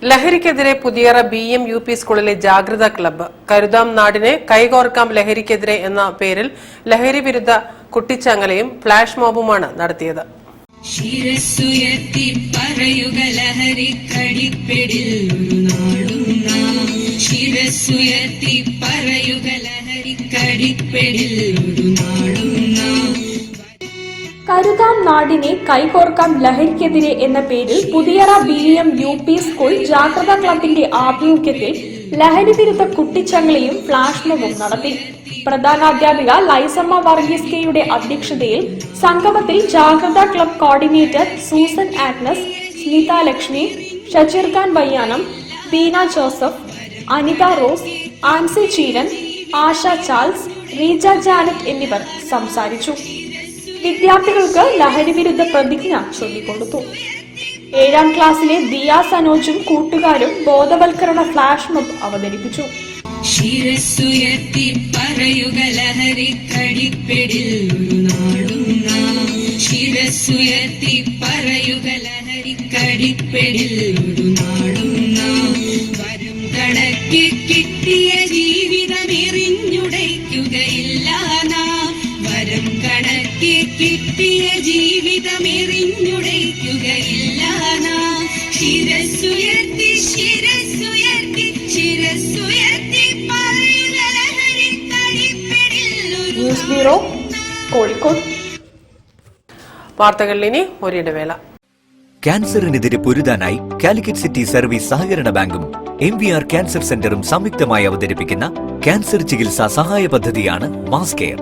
ലഹരിക്കെതിരെ പുതിയറ BM-UP സ്കൂളിലെ ജാഗ്രതാ ക്ലബ്ബ് കരുതാം നാടിനെ കൈകോർക്കാം ലഹരിക്കെതിരെ എന്ന പേരിൽ ലഹരി വിരുദ്ധ കുട്ടിച്ചങ്ങലയും ഫ്ലാഷ് മോബുമാണ് നടത്തിയത്. കരുതാം നാടിനെ കൈകോർക്കാം ലഹരിക്കെതിരെ എന്ന പേരിൽ പുതിയറ BM-UP സ്കൂൾ ജാഗ്രതാ ക്ലബിന്റെ ആഭിമുഖ്യത്തിൽ ലഹരി വിരുദ്ധ കുട്ടിച്ചങ്ങലയും ഫ്ലാഷ് മോബും നടത്തി. പ്രധാനാധ്യാപിക ലൈസമ്മ വർഗീസ് കെയുടെ അധ്യക്ഷതയിൽ സംഗമത്തിൽ ജാഗ്രതാ club coordinator Susan Agnes, Smitha Lakshmi, Shajeer Khan Vayyanam, Beena Joseph, Anitha Rose, Ancy Cheeran, Asha Charles, Reeja Janet എന്നിവർ സംസാരിച്ചു. വിദ്യാർത്ഥികൾക്ക് ലഹരി വിരുദ്ധ പ്രതിജ്ഞ ചൊല്ലിക്കൊടുത്തു. 7ാം ക്ലാസ്സിലെ ദിയ സനോജും കൂട്ടുകാരും ബോധവൽക്കരണ ഫ്ലാഷ് മോബ് അവതരിപ്പിച്ചു. കിട്ടിയ ജീവിതമെറിഞ്ഞുടയ്ക്കുകയില്ല നാം. വരം കണക്കി കിട്ടിയ ജീവിതമെറിഞ്ഞുടയ്ക്കുകയില്ല നാം. ശിരസ്സുയർത്തി ശിരസ്സുയർത്തി ശിരസ്സുയർത്തി പറയുക ലഹരി കടിപ്പിടില്ലൊരു. News bureau, Kozhikode. വാർത്തകളിൽ ഇനി ഒരിടവേള. ക്യാൻസറിനെതിരെ പൊരുതാനായി കാലിക്കറ്റ് സിറ്റി സർവീസ് സഹകരണ ബാങ്കും MVR ക്യാൻസർ സെന്ററും സംയുക്തമായി അവതരിപ്പിക്കുന്ന ക്യാൻസർ ചികിത്സാ സഹായ പദ്ധതിയാണ് മാസ് കെയർ.